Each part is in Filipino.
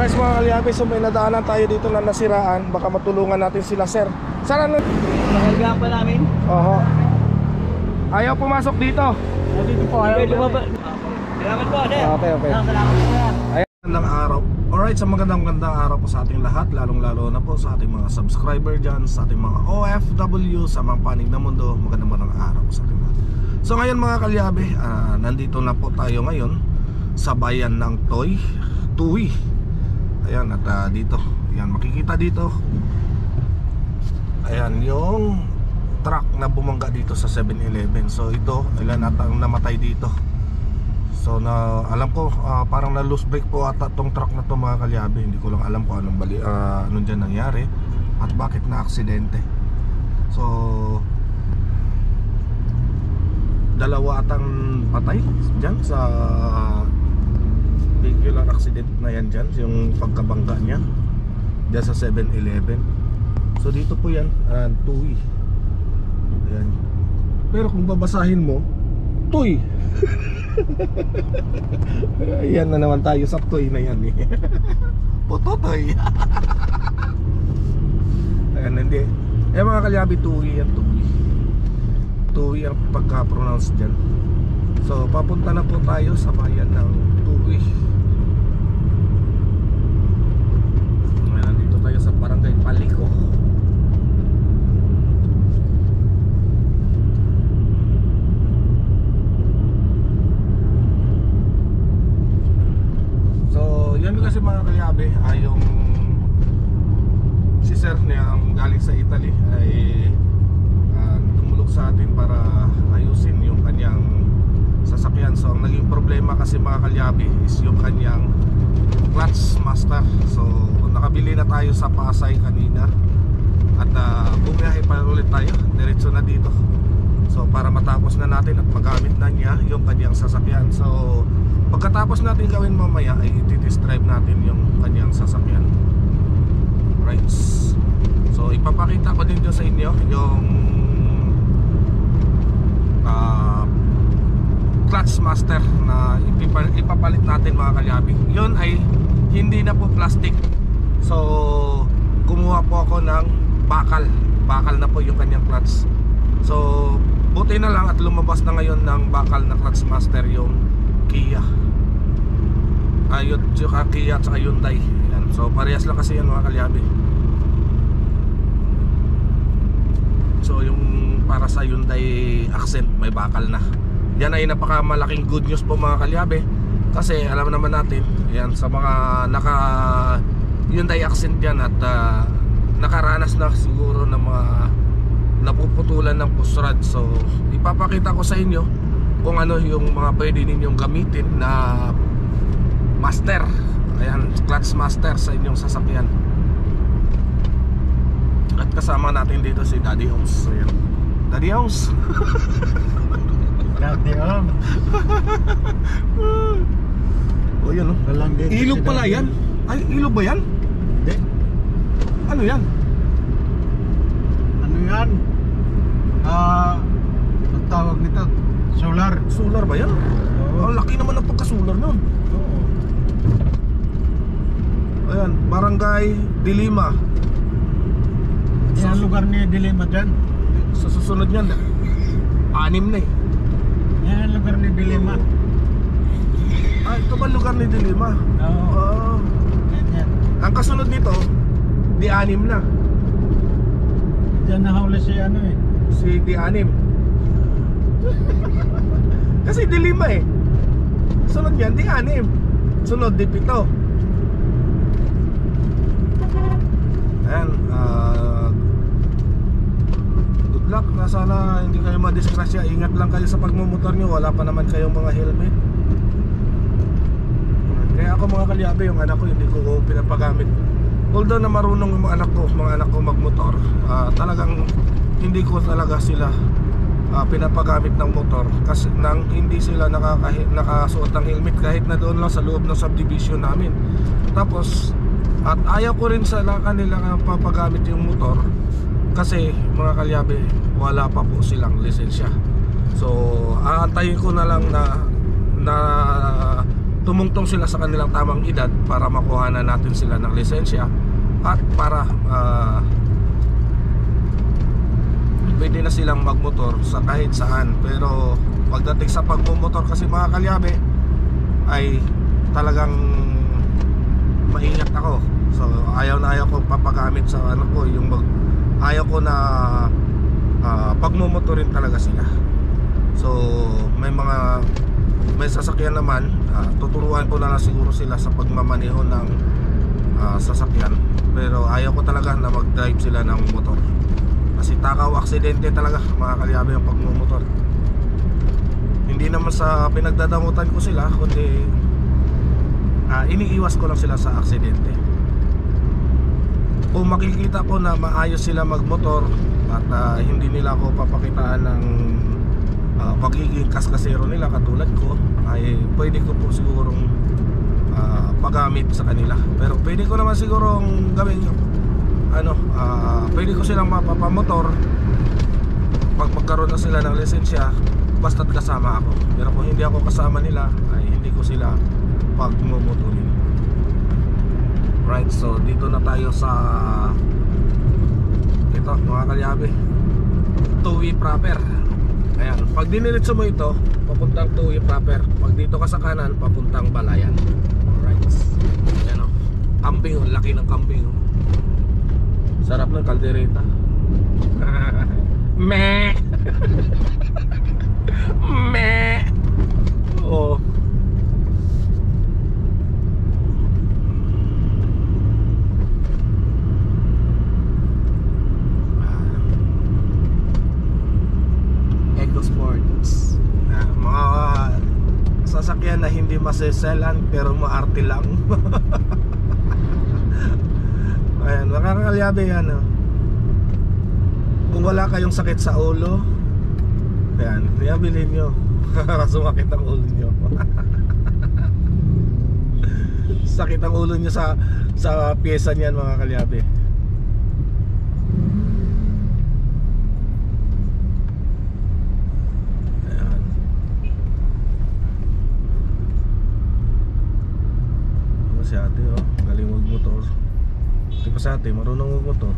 Alright mga kalyabe, so may nadaanan tayo dito na nasiraan. Baka matulungan natin sila sir. Saan ano? Nakalagahan pa namin. Oho. Ayaw pumasok dito. Dito po, ayaw lumabas. Salamat po, sir. Okay. Salamat po, sir. Magandang araw. Alright, sa magandang araw po sa ating lahat, lalong-lalo na po sa ating mga subscriber dyan, sa ating mga OFW, sa mga panig na mundo. Magandang araw po sa ating lahat. So ngayon mga kalyabe, nandito na po tayo ngayon sa bayan ng Tuy. Ayan, at dito, ayan, makikita dito, ayan yung truck na bumangga dito sa 7-Eleven. So ito, ilan ata ang namatay dito. So na alam ko parang na loose brake po ata tong truck na to mga kalyabe. Hindi ko lang alam kung anong dyan nangyari at bakit na aksidente. So dalawa atang patay dyan sa vehicular accident na yan dyan, yung pagkabangga niya dyan sa 7-Eleven. So dito po yan, Tuy. Ayan. Pero kung babasahin mo, Tuy. Ayan na naman tayo sa Tuy na yan eh. Pototoy. Ayan, hindi. Eh mga kalyabi, Tuy yan, Tuy. Tuy ang pagka-pronounce dyan. So papunta na po tayo sa bayan ng Tuy. Ayan, nandito tayo sa Barangay Paliko. So yan kasi mga kalyabe, yung si sir niya ang galing sa Italy ay tumulog sa atin para ayusin yung kanyang sasakyan. So ang naging problema kasi mga kalyabe is yung kanyang clutch master. So nakabili na tayo sa Pasay kanina at bumiyahe pa ulit tayo diretso na dito. So para matapos na natin at magamit na niya yung kanyang sasakyan. So pagkatapos natin gawin mamaya ay i-test drive natin yung kanyang sasakyan. Right. So ipapakita ko din dyan sa inyo yung clutch master na ipapalit natin mga kalyabi. Yun ay hindi na po plastic. So kumuha po ako ng bakal na po yung kanyang clutch. So buti na lang at lumabas na ngayon ng bakal na clutch master yung Kia. Ayun, yung Kia at saka Hyundai. Ayan. So parehas lang kasi yan mga kalyabi. So yung para sa Hyundai Accent may bakal na. Yan ay napakamalaking good news po mga kalyabe. Kasi alam naman natin, yan sa mga naka Hyundai Accent yan at nakaranas na siguro ng mga napuputulan ng push rod. So ipapakita ko sa inyo kung ano yung mga pwede ninyong gamitin na master. Ayan, clutch master sa inyong sasakyan. At kasama natin dito si Daddy Homes. Ayan. Daddy Homes. Daddy Homes. O yun o. Ilog pala yan? Ay, ilog ba yan? Hindi. Ano yan? Ano yan? Ang tawag nito, solar. Solar ba yan? Oo. Ang laki naman ng pagka-solar nun. Oo. Ayan, Barangay Dilima. Yan ang lugar ni Dilima dyan. Sa susunod yan, 6 na eh. Yan ang lugar ni Dilima. Ah, ito ba lugar ni Dilima? Oo. Yan. Ang kasunod nito, di-6 na. Diyan nahuli si ano eh. Si di-6. Kasi Dilima eh. Sunod yan, di-6. Sunod, di-7. Ayan, good luck na sana hindi kayo madisgrasya. Ingat lang kayo sa pagmumotor nyo. Wala pa naman kayong mga helmet. Kaya ako mga kalyabe, yung anak ko hindi ko pinapagamit. Although na marunong yung mga anak ko magmotor, talagang hindi ko talaga sila pinapagamit ng motor kasi nang hindi sila nakasuot ng helmet kahit na doon lang sa loob ng subdivision namin. Tapos at ayaw ko rin sa kanila papagamit yung motor kasi mga kalyabe wala pa po silang lisensya. So aantayin ko na lang na tumungtong sila sa kanilang tamang edad para makuha na natin sila ng lisensya at para pwede na silang magmotor sa kahit saan. Pero pagdating sa pagmumotor kasi mga kalyabe ay talagang maingat ako. So ayaw na ayaw ko papagamit sa ano ko, yung ayaw ko na pagmumotorin talaga sila. So may sasakyan naman, tuturuan ko na lang siguro sila sa pagmamaneho ng sasakyan. Pero ayaw ko talaga na mag-drive sila ng motor kasi takaw aksidente talaga mga kalyabe yung pagmumotor. Hindi naman sa pinagdadamutan ko sila, kundi iniiwas ko lang sila sa aksidente. Kung makikita ko na maayos sila magmotor at hindi nila ako papakitaan ng pagiging kaskasero nila katulad ko, ay pwede ko po sigurong pagamit sa kanila. Pero pwede ko naman sigurong gawin pwede ko silang mapapamotor pag magkaroon na sila ng lisensya, basta't kasama ako. Pero kung hindi ako kasama nila, ay hindi ko sila pagmumotorin. Right, so dito na tayo sa ito mga kalyabe, two-way proper. Ayan, pag diniritso mo ito, papuntang two-way proper. Pag dito ka sa kanan, papuntang Balayan. Alright. Ayan o, kambing o, laki ng kambing o. Sarap ng kaldereta. Meh. Meh. Oh. EcoSports. Mga sasakyan na hindi maseselan pero maarte lang. Ayan, makakalyabe yan kung wala kayong sakit sa ulo, ayan, bilhin nyo. Sumakit ang ulo nyo. Sakit ang ulo nyo sa pyesa niyan mga kalyabe. Ayan. Ano si ate galing magmotor. Di pa sa ate, marunong magmotor.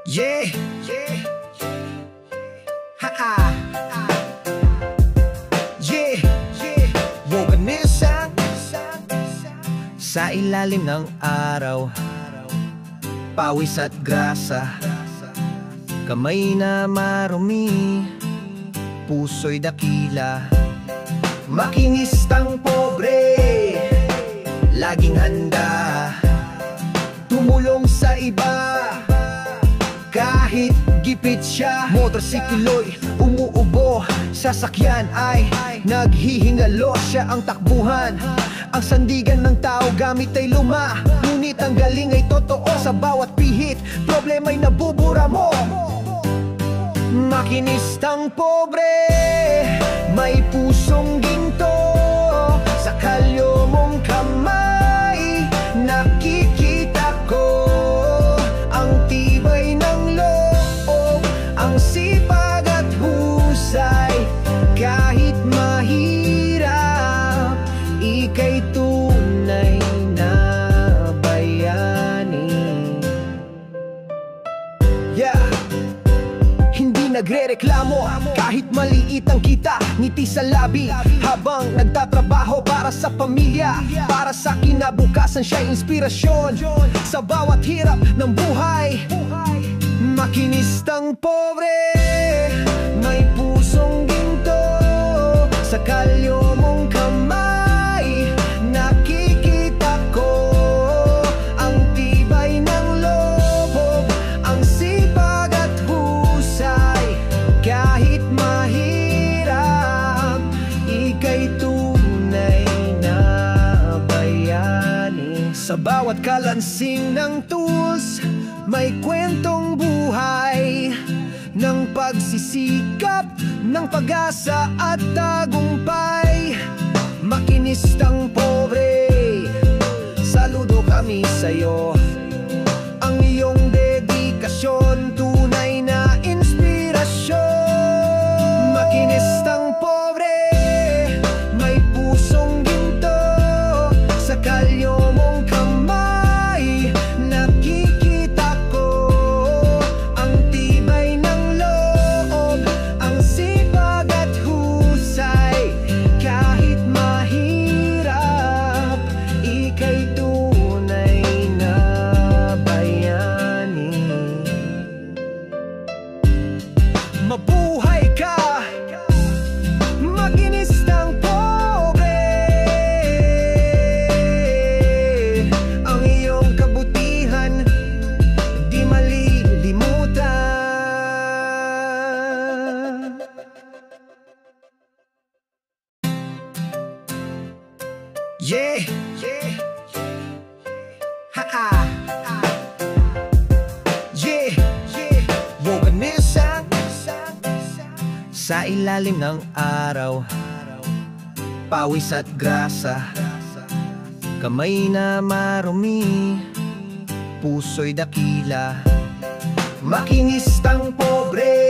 Yeah, yeah, ha-ha. Yeah, yeah. Woganisang sa ilalim ng araw, pawis at grasa, kamay na marumi, puso'y dakila. Makinistang pobre, laging handa tumulong sa iba kahit gipit siya. Motorsiklo'y umuubo, sasakyan ay naghihingalo. Siya ang takbuhan, ang sandigan ng tao gamit ay luma. Ngunit ang galing ay totoo, sa bawat pihit problema'y nabubura mo. Makinistang pobre, may pusong ginto, sa kalyo mong kamay nakikita ko ang tibay ng loob, ang sipag at husay. Kahit mahirap, ika'y tunay na nagrereklamo kahit maliit ang kita, ngiti sa labi habang nagtatrabaho para sa pamilya, para sa kinabukasan siya'y inspirasyon sa bawat hirap ng buhay. Makinistang pobre, may pusong ginto sa kalyo mong kamay. Nakikita ko ang tibay ng loob, ang sipag at husay. Kahit mahirap, ika'y tunay na bayani. Sa bawat kalansing ng tools, may kwentong buhay ng pagsisikap, ng pag-asa at tagumpay. Makinistang pobre, saludo kami sa'yo. Ang iyong dedikasyon, tunay na inspirasyon. Makinistang pobre, may pusong ginto sa kalyo mong kamay. Nakikita ko ang tibay ng loob, ang sipag at husay. Kahit mahirap, ika'y tunay na bayani. Mabuhay ka, makinistang pobre. Ang iyong kabutihan di malilimutan. Yeah, ha-ha. Yeah, Woganisang sa ilalim ng araw, pawis at grasa, kamay na marumi, puso'y dakila. Makinistang pobre,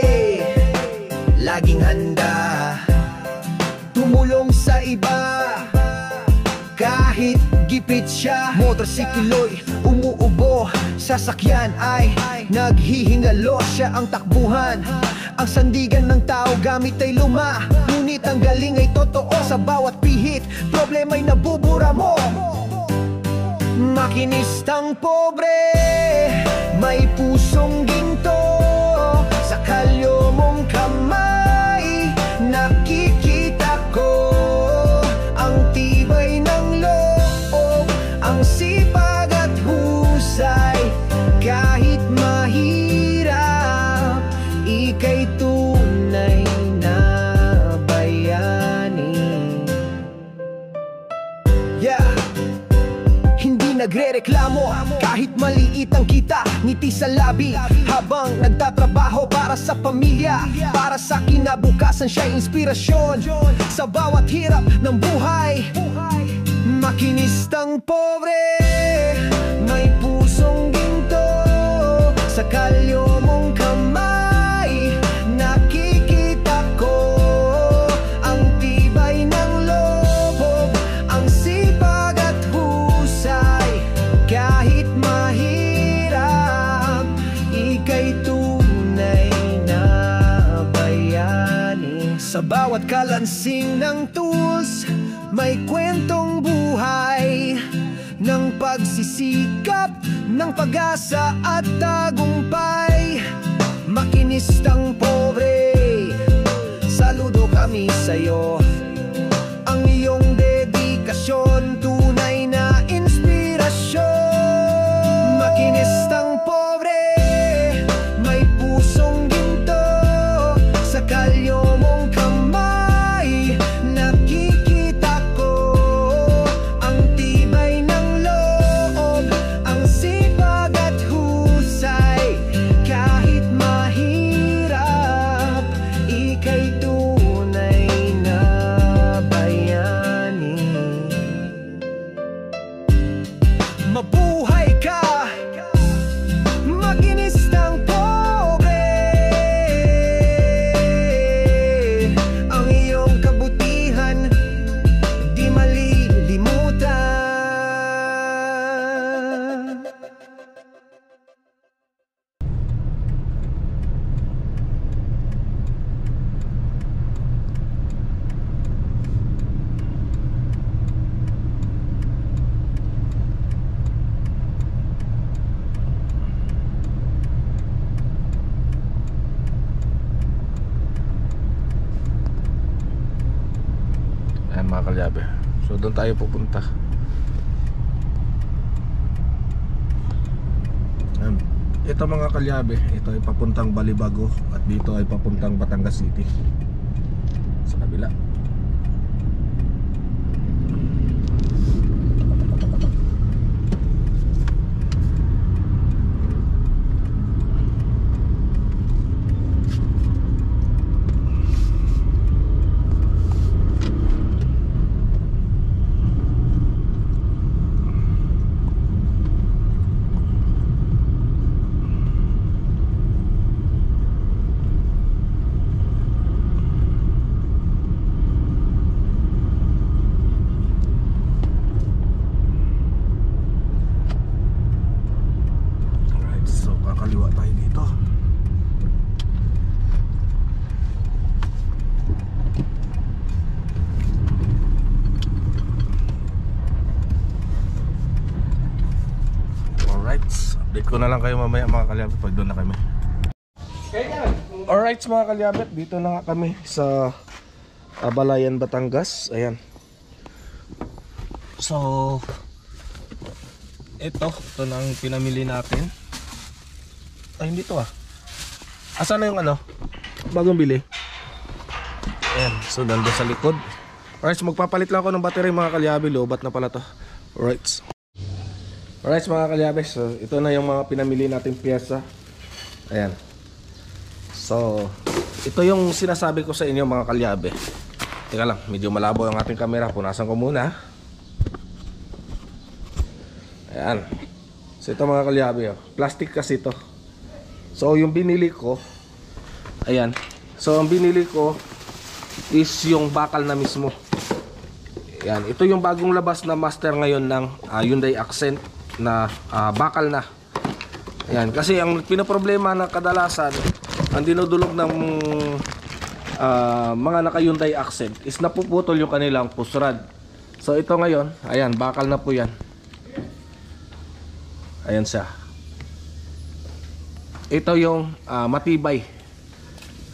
laging handa tumulong sa iba. Kahit gipit siya, motorsiklo'y umuubo, sasakyan ay naghihingalo. Siya ang takbuhan, ang sandigan ng tao, gamit ay luma. Ngunit ang galing ay totoo, sa bawat pihit problema'y nabubura mo. Makinistang pobre, may pusong ginto sa kalyo mong kamay. Nakikita ko ang tibay ng loob, ang sipag at husay. Kahit mahirap, ika'y tunay na bayani. Yeah, hindi nagrereklamo kahit maliit ang kita, ngiti sa labi habang nagtatrabaho para sa pamilya, para sa kinabukasan siya'y inspirasyon sa bawat hirap ng buhay. Makinistang pobre, may pusong ginto sa kalyo mong kamay. Nakikita ko ang tibay ng loob, ang sipag at husay. Kahit mahirap, ika'y tunay na bayani. Sa bawat kalansing ng tools, may kwentong buhay ng pagsisikap, ng pag-asa at tagumpay. Makinistang pobre, saludo kami sa'yo. Ang iyong dedikasyon, tunay na inspirasyon. Makinistang pobre, may pusong ginto sa kalyo mong kamay. Nakikita ko ang tibay ng loob, ang sipag at husay. kalyabe. So doon tayo pupunta. Ito mga kalyabe, ito ay papuntang Balibago at dito ay papuntang Batangas City sa kabila. Update ko na lang kayo mamaya mga kalyabe pag doon na kami. Alright mga kalyabe, dito na nga kami sa Abalayan, Batangas. Ayan. So ito na ang pinamili natin. Ay hindi to ah. Asan na yung ano? Bagong bili. Ayan, so nandun sa likod. Alright, so magpapalit lang ako ng battery mga kalyabe. Lobat na pala to. Alright. Alright mga kalyabe, so ito na yung mga pinamili nating pyesa. Ayan. So ito yung sinasabi ko sa inyo mga kalyabe. Teka lang, medyo malabo yung ating camera. Punasan ko muna. Ayan. So ito mga kalyabe, oh. Plastic kasi ito. So yung binili ko, ayan. So ang binili ko is yung bakal na mismo. Ayan. Ito yung bagong labas na master ngayon ng Hyundai Accent na bakal na. Ayan, kasi ang pinoproblema na kadalasan ang dinudulog ng mga naka Hyundai Accent is napuputol yung kanilang push rod. So ito ngayon, ayan, bakal na po yan. Ayan siya. Ito yung matibay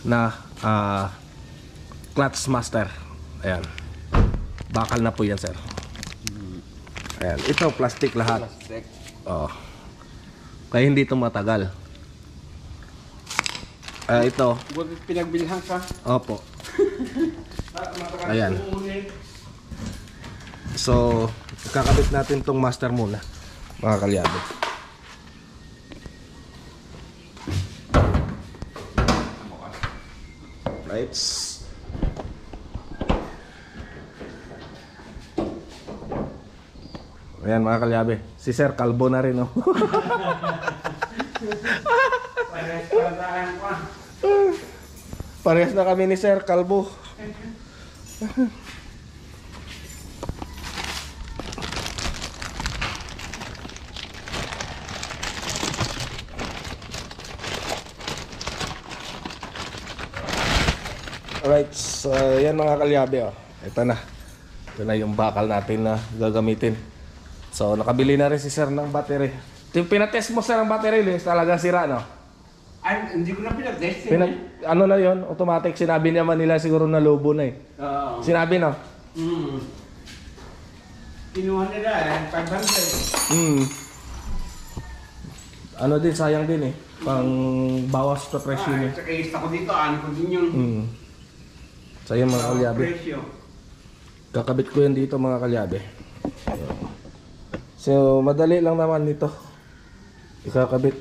na clutch master. Ayan, bakal na po yan sir. Ayan, ito plastic lahat. Oh. Kaya hindi ito matagal. Ito. Pinagbilhan ka? Opo. Ayan. So, kakabit natin tong master muna, mga kalyabe. Right. Ayan mga kalyabe, si Sir kalbo na rin oh. Parehas na kami ni Sir kalbo. Alright, so yan mga kalyabe oh. Ito na yung bakal natin na gagamitin. So nakabili na rin si Sir ng battery. Pinatest mo Sir ng battery, talagang sira no? Ay, hindi ko na pinag-test. Ano na yon, automatic. Sinabi naman nila siguro na lobo na eh. Oo. Sinabi no? Kinuha nila 500. Ano din, sayang din eh. Pang bawas sa presyo niya. Sa kayista ko dito, ano ko din yun. Sayang mga kalyabe. Presyo. Kakabit ko yan dito mga kalyabe. So madali lang naman nito ikakabit.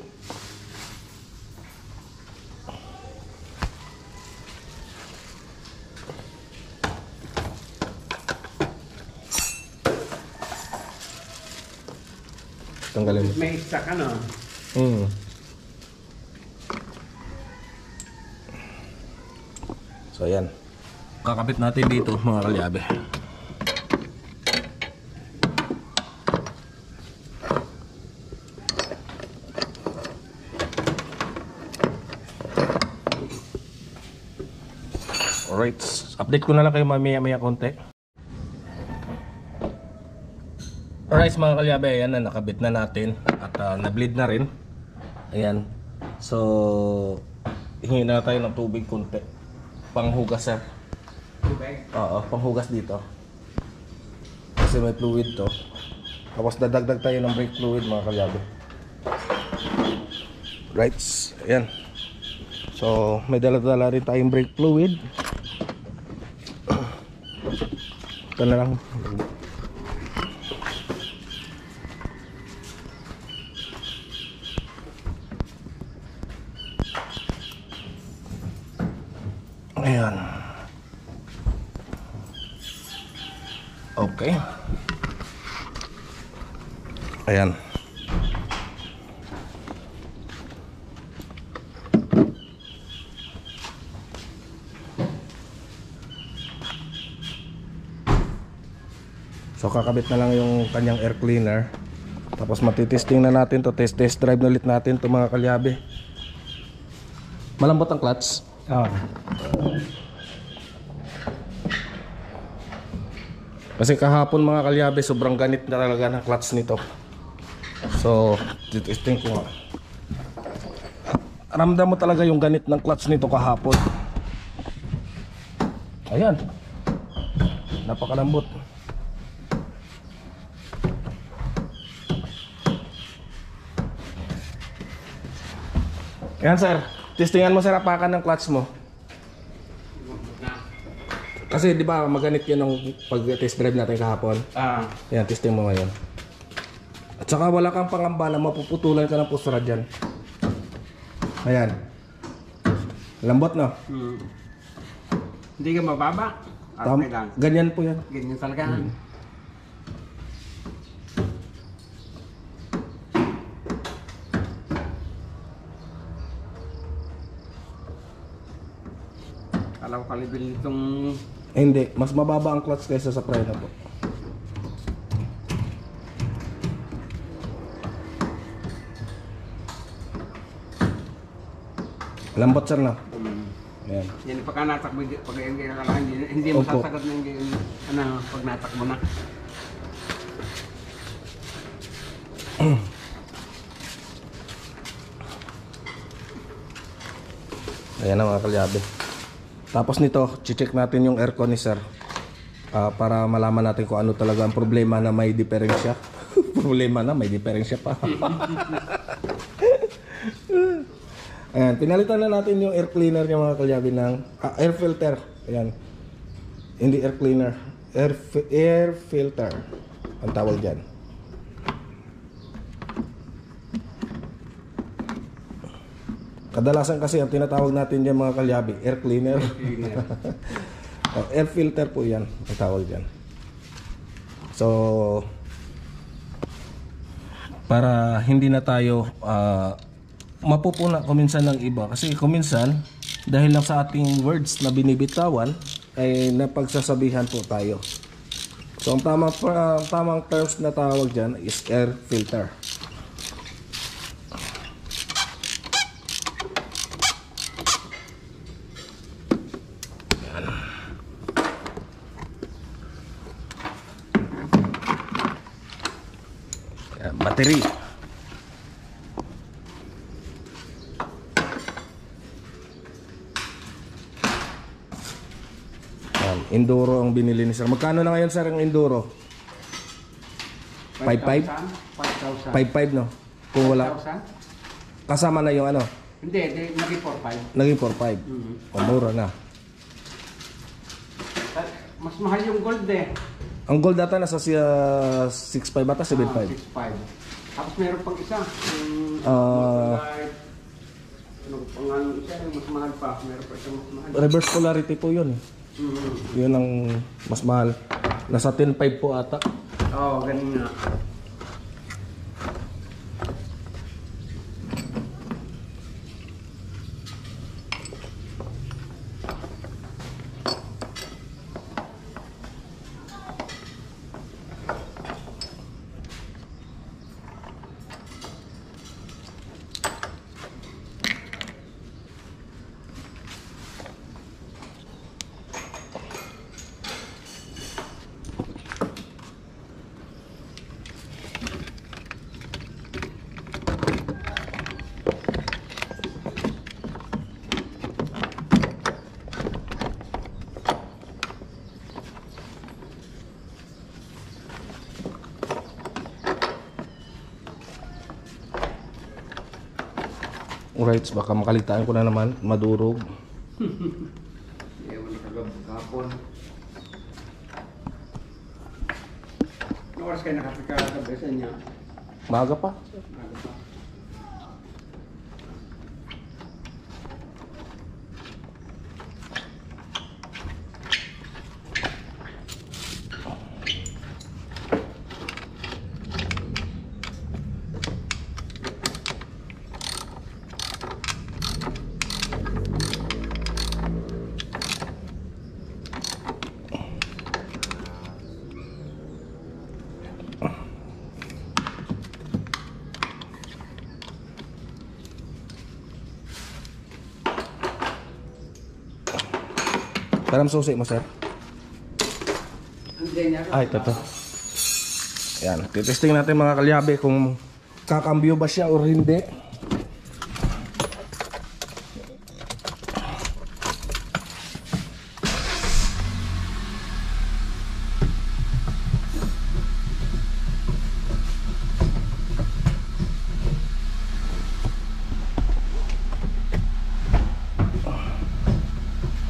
Tanggalin mo. May stock ano? So ayan, kakabit natin dito mga kalyabe. Alright, update ko na lang kayo mamaya konti. Alright mga kalyabe, ayan na, nakabit na natin at na-bleed na rin. Ayan, so hingi na tayo ng tubig konti. Panghugas sir. Tubig? Oo, panghugas dito. kasi may fluid to. Tapos dadagdag tayo ng brake fluid mga kalyabe. Right, ayan. So may dala-dala rin tayong brake fluid. Ito na lang. Ayan. Okay. Ayan. So kakabit na lang yung kanyang air cleaner. Tapos matitesting na natin to, test drive na ulit natin to mga kalyabe. Malambot ang clutch. Ah. Kasi kahapon mga kalyabe, sobrang ganit na talaga ng clutch nito. So testing ko nga. Ramdam mo talaga yung ganit ng clutch nito kahapon. Ayan. Napakalambot. Ayan sir, testingan mo sir apakan ng clutch mo. Kasi di ba maganit yun ng pag-test drive natin kahapon. Ayan, testing mo ngayon. At saka wala kang pangamba na mapuputulan ka ng pusra dyan. Ayan. Lambot no? Hindi ka mababa? Okay lang. Ganyan po yan. Ganyan talaga. Alam ko kalibil itong... Hindi, mas mababa ang clutch kaysa sa preno po. Lambot sir na. Ayan. Yan pagka natakbo, pag yung kailangan, hindi Opo. masasagot ng ano, pag natakbo na. Ayan na mga kalyabe. Tapos nito, check natin yung aircon ni sir. Para malaman natin kung ano talaga ang problema na may diferensya. Problema na may diferensya pa. Ayan, pinalitan na natin yung air cleaner niya mga kalyabe ng air filter. Ayan. Hindi air cleaner, air filter ang tawag diyan. Kadalasan kasi ang tinatawag natin diyan mga kalyabe, air cleaner. Air filter po 'yan ang tawag diyan. So para hindi na tayo mapupuna kuminsan ng iba kasi kuminsan dahil lang sa ating words na binibitawan ay napagsasabihan po tayo. So ang tamang terms na tawag diyan is air filter. Yan, battery. Enduro ang binili ni sir. Magkano na ngayon sir ang Enduro? 5.5? 5.5 no? Kung wala. Kasama na yung ano? Hindi, naging 4.5. Naging 4.5. Mura na. Mas mahal yung gold eh. Ang gold data nasa 6.5 ata, 7.5. 6.5. Tapos meron pang isa. Yung ano pang ano isa, yung mas mahal pa. Meron pa isang mas mahal. Reverse polarity po yun. Yun ang mas mahal. Nasa 10.5 po ata. Oo, ganun nga. Alright, baka makalitaan ko na naman, madurog. Ewan kapon. Ano oras kayo nakapika sa besa niya? Maaga pa. Ano pa? Taram susi mo, sir. Hindi niya. Ay, ito. Yan, titesting natin mga kalyabe kung kakambyo ba siya or hindi.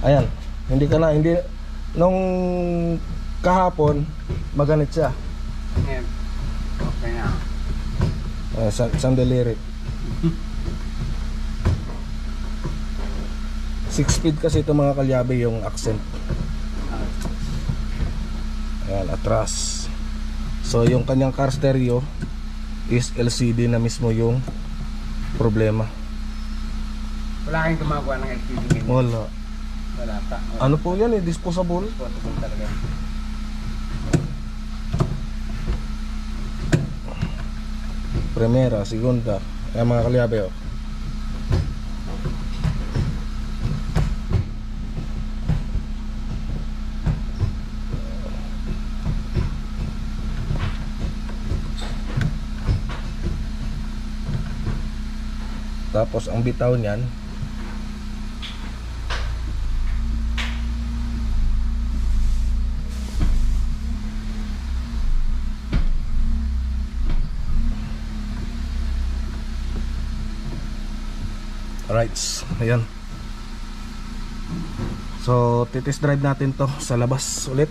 Ayan, hindi nung kahapon maganit siya. Okay na. Sandaliri. 6 speed kasi ito mga kalyabe yung accent. Ayan, atras. So yung kanyang car stereo is LCD na mismo yung problema. Wala kayong gumagawa ng LCD ngayon. Wala. Wala pa. Ano po yan eh, disposable? Portable talaga. Primera, segunda. Ayan mga kalyabe oh. Tapos ang bitaw niyan rights, ayan. So titis drive natin to sa labas ulit.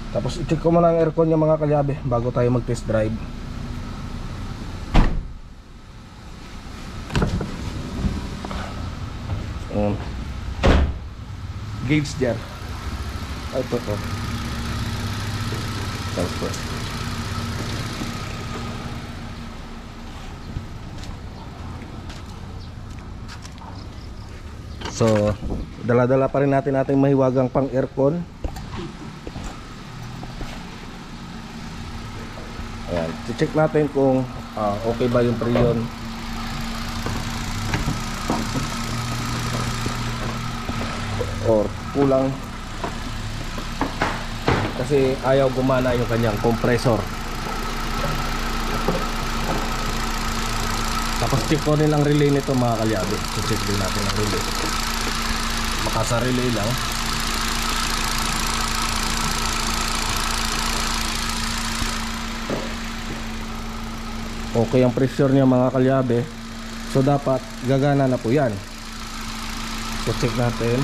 Tapos i-check ko muna ang aircon niya mga kalyabe bago tayo mag test drive. Gauge dyan. Ay, ito. Tapos so, dala-dala pa rin natin ating mahiwagang pang aircon. Ayan, check natin kung okay ba yung preyon. Or kulang. Kasi ayaw gumana yung kanyang compressor. Tapos check ko rin ang relay nito mga kalyabe. Check din natin ang relay. Makasa relay lang. Okay ang pressure niya mga kalyabe. So dapat gagana na po yan. So check natin.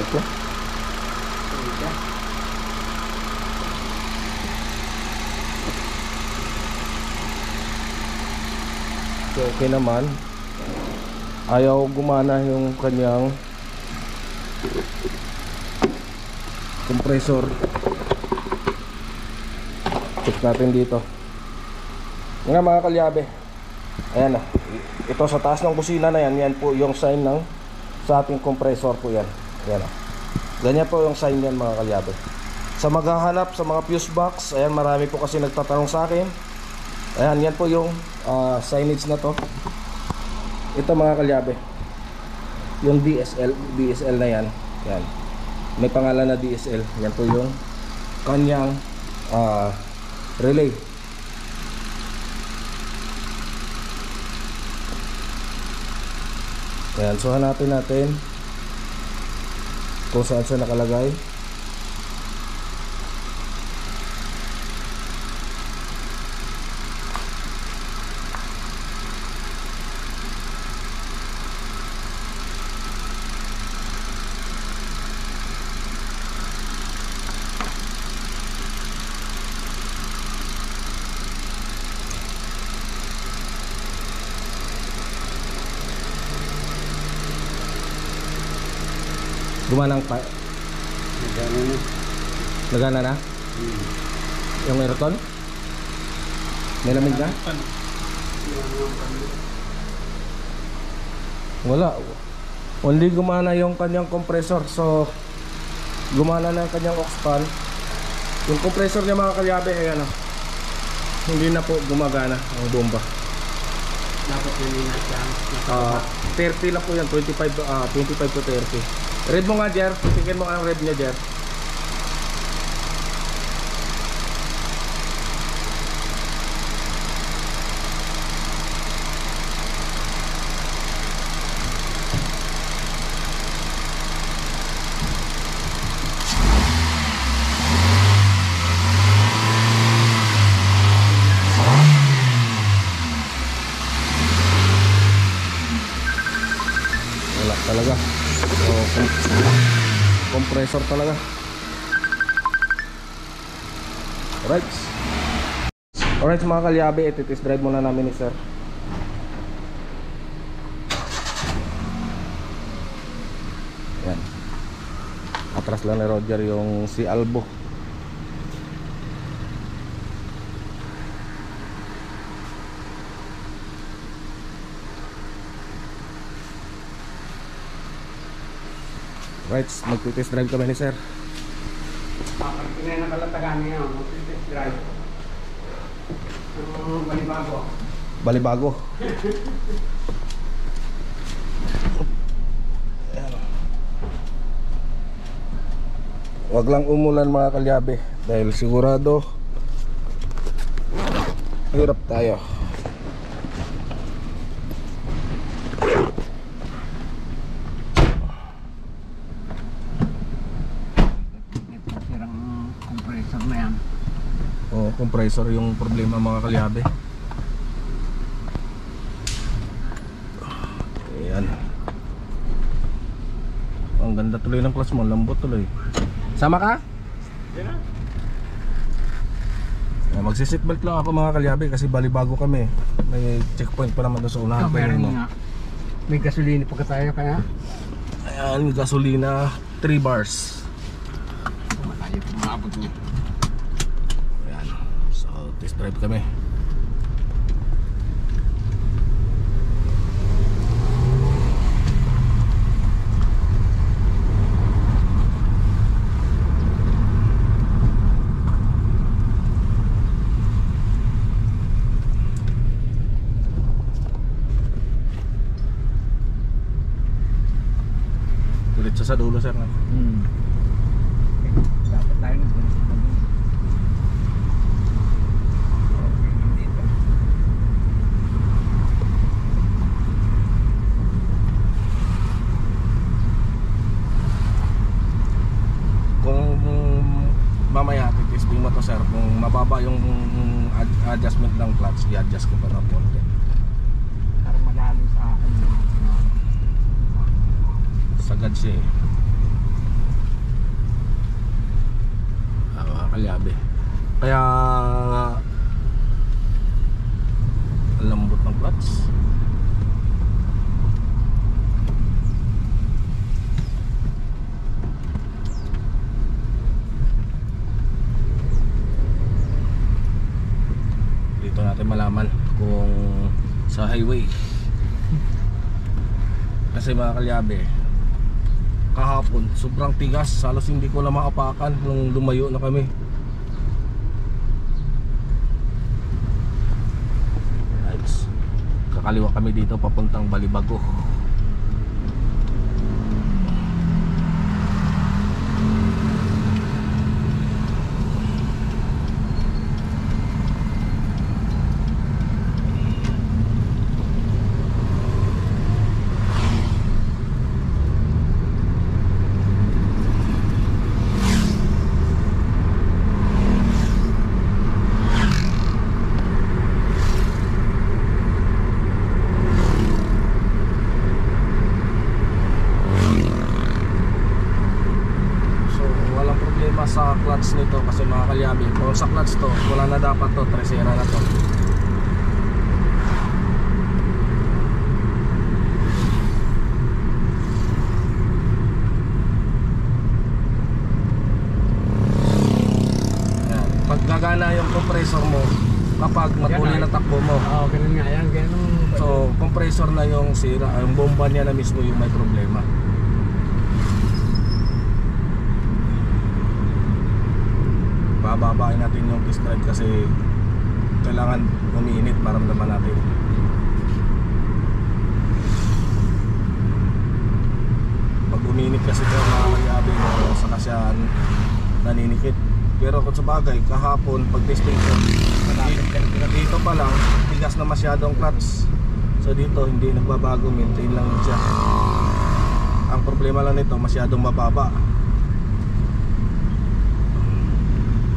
Okay. So okay naman. Ayaw gumana yung kanyang compressor. Check natin dito. Nga mga kalyabe. Ayan na. Ito sa taas ng kusina na yan. Yan po yung sign ng sa ating compressor po yan. Ayan na. Ganyan po yung sign yan mga kalyabe. Sa maghahanap sa mga fuse box, ayan, marami po kasi nagtatanong sa akin. Ayan, yan po yung signage na to. Ito mga kalyabe, yung DSL na yan. Yan, may pangalan na DSL. Yan po yung kanyang relay. Ayan, so hanapin natin kung saan siya nakalagay. Gumanang pa. Nagano na. Nagana na? Yung aircon? May lamig na? Wala. Only gumana yung kanyang compressor. So gumana na yung kanyang aux fan. Yung compressor niya mga kalyabe ay ano, hindi na po gumagana ang bomba. Dapat yun na siya. 30 lang po yan, 25 to 30. Rev mo nga Jer, tingin mo ang rev niya Jer. Wala talaga. So, compressor talaga. Alright. Alright mga kalyabe, iti-test drive muna namin ni sir. Yan. Atras lang ni Roger yung si Albo. Right, magti-test drive kami ni sir. Pag pinay nakalatagan niya, mag-test drive. Balibago. Balibago. Ayan. Wag lang umulan mga kalyabe dahil sigurado hirap tayo. Sirang compressor na yan. Oh, compressor yung problema mga kalyabe. Ayan. Ang ganda tuloy ng clutch mo, lambot tuloy. Sama ka? Magsi-seatbelt lang ako mga kalyabe kasi balibago kami. May checkpoint pa naman doon sa unahan. Meron nga. May gasolina pa tayo kaya. Ayan, gasolina 3 bars. Tayo kumabot mo. Ayan. So, test drive kami. Diretso sa dulo sir. Dapat tayo Kung mamaya titisting mo to sir, kung mababa yung adjustment ng clutch, i-adjust ko pa ng konti. para malalim sa akin. Sagad siya eh. Mga kalyabe. Kaya ang lambot ng clutch. Dito natin malaman kung sa highway. Kasi mga kalyabe, kahapon sobrang tigas, halos hindi ko na maapakan nung lumayo na kami. Nice. Kakaliwa kami dito papuntang Balibago. Sa clutch nito kasi mga kalyabe, kung sa clutch to wala na dapat to, tresera na to. yung compressor mo kapag matuloy na takbo mo. Oo, ganun nga yan. Ganun. So, compressor na yung sira, yung bomba niya na mismo yung may problema. Bababain natin yung kiss drive kasi kailangan umiinit, maramdaman natin. Pag umiinit kasi ito mga kayabi, saka siya naninikit. Pero kung sa bagay, kahapon pag testing ko, dito pa lang tigas na masyadong clutch. So dito hindi nagbabago, maintain lang siya. Ang problema lang nito, masyadong mababa.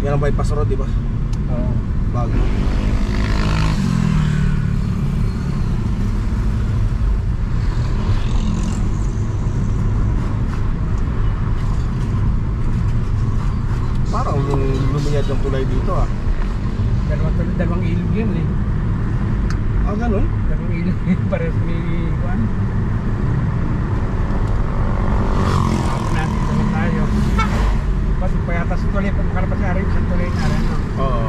Yan ang bypass road, di ba? Oo. Bago. Parang lumiyad yung tulay dito ah. Dalawang ilog yan eh. Ah, ganun? Dalawang ilog pares may kuhan. Natin naman tayo. Pag payatas sa tuloy, pag makalapas sa arin, sa tuloy na rin. No? Oo.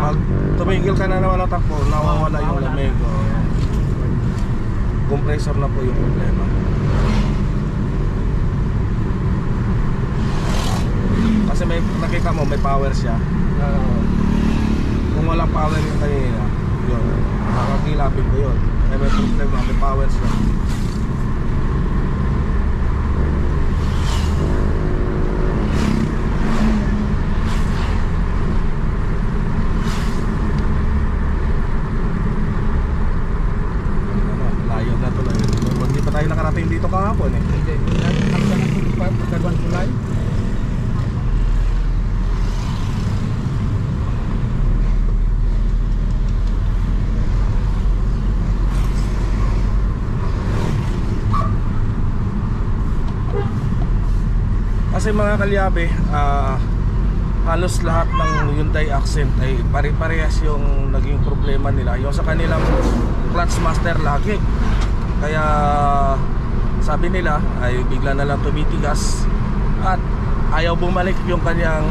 Pag tumigil ka na naman ng takbo, nawawala yung lamig. Compressor na po yung problema. Kasi may nakita mo, may power siya. Kung walang power yung kanina, yun, makakilapin ko yun. May problema, may power siya. Layo na to lang. Hindi pa tayo nakarating dito kahapon eh. Hindi. Dalawang tulay. Kasi mga kalyabe, halos lahat ng Hyundai Accent ay pare-parehas yung naging problema nila. Yung sa kanilang clutch master lagi. Kaya sabi nila ay bigla na lang tumitigas at ayaw bumalik yung kanyang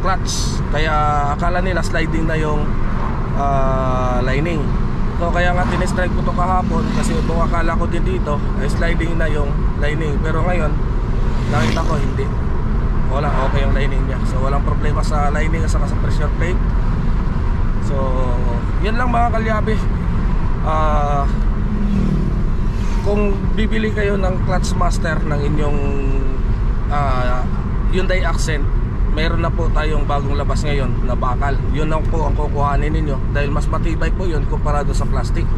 clutch. Kaya akala nila sliding na yung lining. So kaya nga tinestry ko to kahapon kasi kung akala ko din dito ay sliding na yung lining. Pero ngayon nakita ko hindi. Wala, okay yung lining niya. So walang problema sa lining at saka sa pressure plate. So yun lang mga kalyabe. Kung bibili kayo ng clutch master ng inyong Hyundai Accent, mayroon na po tayong bagong labas ngayon na bakal. Yun lang po ang kukuhanin ninyo dahil mas matibay po yun kumpara sa plastic.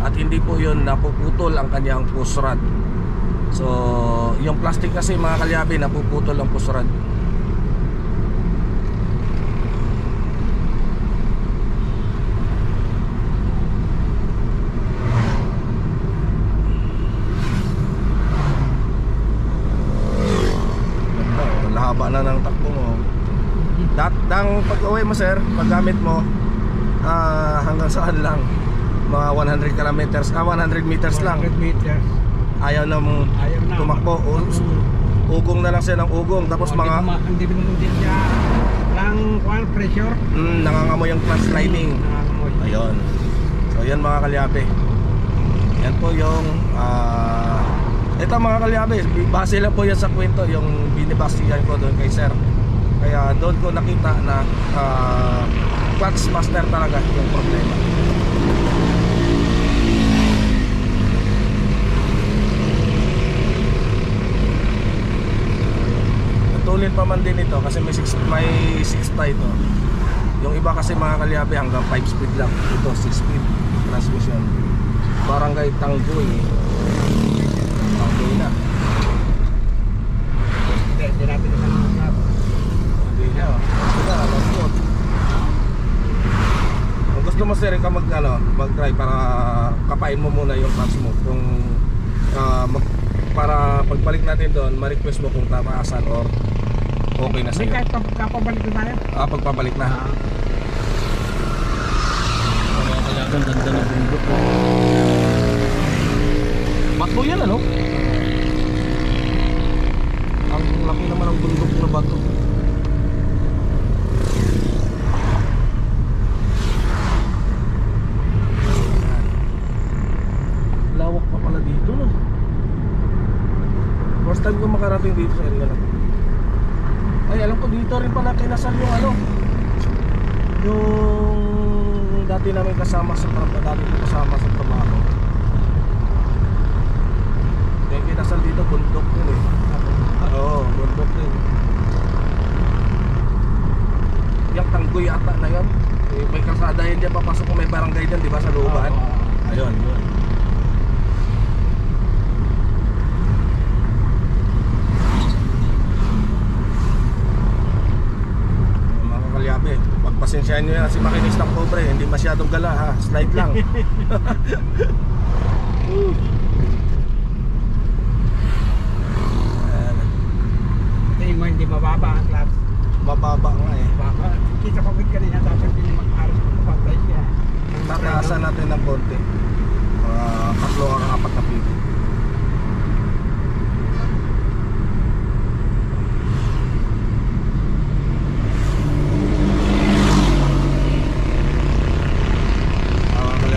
At hindi po yun napuputol ang kanyang push rod. So yung plastic kasi mga kalyabe, napuputol ang push rod. Haba na ng takbo mo. Dang pag-uwi mo sir, paggamit mo hanggang saan lang? Mga 100 kilometers, 100 meters lang. 100 meters. Ayaw na tumakbo. Ugong na lang siya ng ugong. Tapos mga hindi siya lang pressure. Nangangamoy yung clutch lining. Ayun. So yan mga kalyabe. Yan po yung ito mga kalyabe, base lang po yan sa kwento yung binibasihan ko doon kay sir. Kaya doon ko nakita na clutch master talaga yung problema. Natulin pa man din ito kasi may 6 pa ito. Yung iba kasi mga kalyabe hanggang 5 speed lang. Ito 6 speed transmission. Barangay Tanggoy. Tanggoy na. Hindi natin naman ang Hindi na. Kung gusto mo sir ka mag-try para kapain mo muna yung clutch mo. Kung para pagbalik natin doon, ma-request mo kung tamaasan or okay na sa'yo. May kahit kapabalik na tayo? Pagpabalik na. Ang ganda ng bundok. Bato yan ano? Ang laki naman ng bundok na bato. Lawak pa pala dito no. First time ko makarating dito sa area na to. Ay alam ko dito rin pala kinasal yung ano, yung dati namin kasama sa trabaho. Kaya kinasal dito bundok yun eh. Oo, bundok yun. Yung Tanggoy ata na yun. May kalsada yun dyan, papasok kung may barangay dyan, di ba, sa looban? Ayun, yun. Mga kalyabe, pagpasensyahan nyo yan si makinis ng pobre, hindi masyadong gala ha, slide lang. Tingin mo hindi mababa ang lahat. Mababa nga eh. Baka kita ko kanina dapat hindi mag-aros ko kapag siya. Tataasan natin ng konti. Mga 3 o 4 na feet.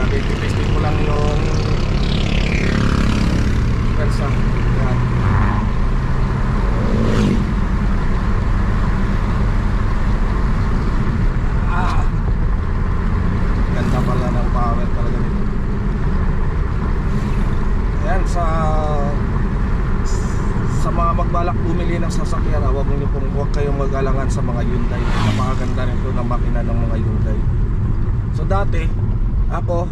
Kaya testing ko lang yung pensa. Yan. Ganda pala ng power talaga nito. Ayan, sa mga magbalak bumili ng sasakyan, huwag kayong mag-alangan sa mga Hyundai. Napakaganda rin po ng makina ng mga Hyundai. So dati ako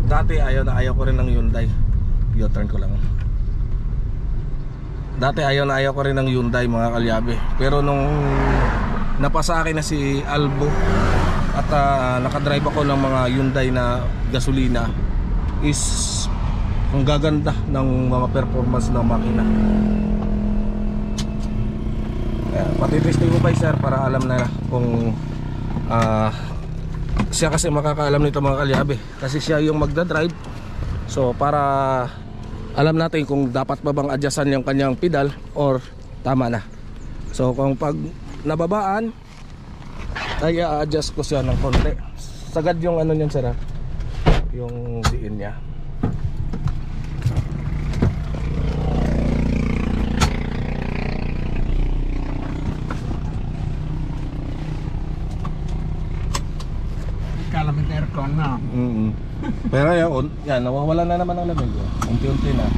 ayaw ko rin ng Hyundai. U-turn ko lang. Dati ayaw ko rin ng Hyundai mga kalyabe. Pero nung napasa akin na si Albo at nakadrive ako ng mga Hyundai na gasolina, is ang gaganda ng mga performance ng makina. Patitesting ko kay sir para alam na kung siya kasi makakaalam nito mga kalyabe, kasi siya yung magdadrive. So para alam natin kung dapat ba bang adjustan yung kanyang pedal or tama na. So kung pag nababaan ay i-adjust ko siya ng konti. Sagad yung ano niyan sir ha? Yung diin niya. Kalamit aircon na. Pero yan, nawawala na naman ang lamig. Unti-unti na.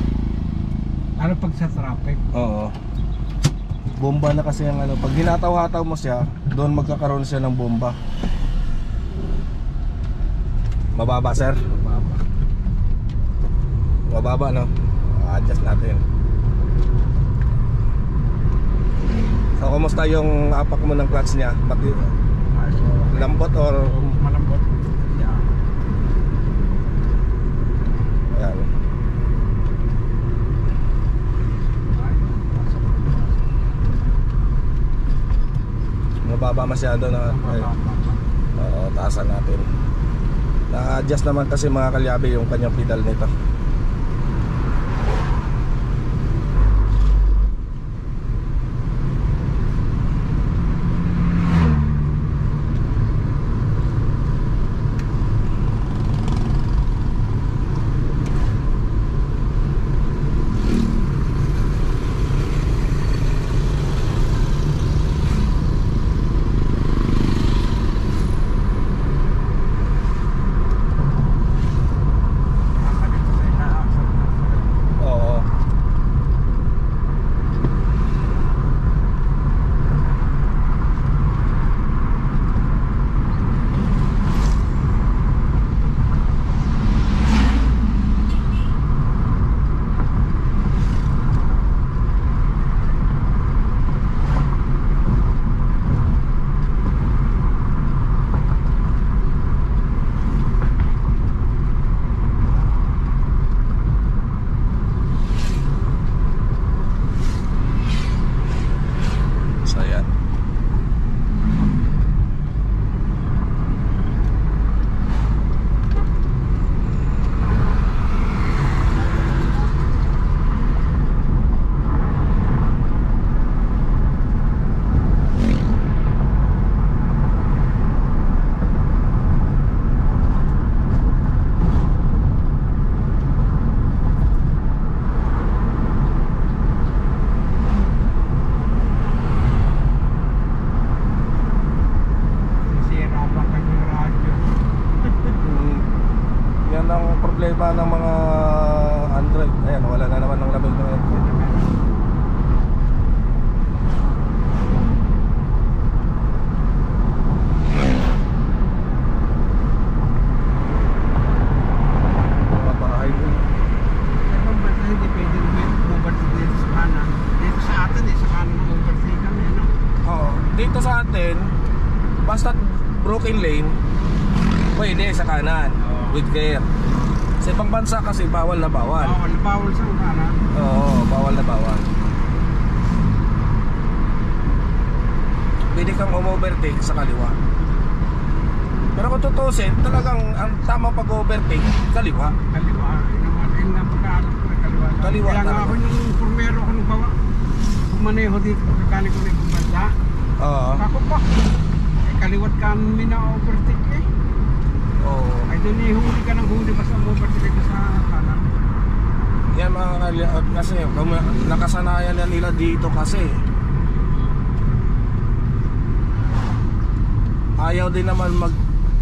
Ano pag sa traffic? Oo. Bomba na kasi ang ano. Pag hinataw-hataw mo siya, doon magkakaroon siya ng bomba. Mababa sir? Mababa no? Adjust natin. So kumusta yung apak mo ng clutch niya? Lambot or malambot? Yeah. Ayan. Mababa masyado na. Oo, taasan natin. Na-adjust naman kasi mga kalyabe yung kanyang pedal nito. ng problema ng mga Android. Ayan, wala na naman ng label ng Android. Mga bahay doon. Ibang bansa hindi pwede mag-overtake dito sa kanan. Dito sa atin sa kanan mag-overtake kami, ano? Oo. Dito sa atin, basta broken lane, pwede sa kanan with care. Sa ibang bansa kasi bawal na bawal. Bawal sa kanan. Oo, bawal na bawal. Pwede kang overtake sa kaliwa. Pero kung tutusin, talagang ang tamang pag-overtake, kaliwa. Kaliwa. Yun nga pagkaalam ko kaliwa. Kaliwa Kaya nga talaga. ako yung purmero ko nung bawa. Pumaneho dito, pagkakali ko na yung bansa. Oo. Ako pa. Kaliwat kami na overtake eh. Oo. Ay doon huli ka ng huli basta overtake ka sa kanan. Yan mga kasi nakasanayan na nila dito kasi. Ayaw din naman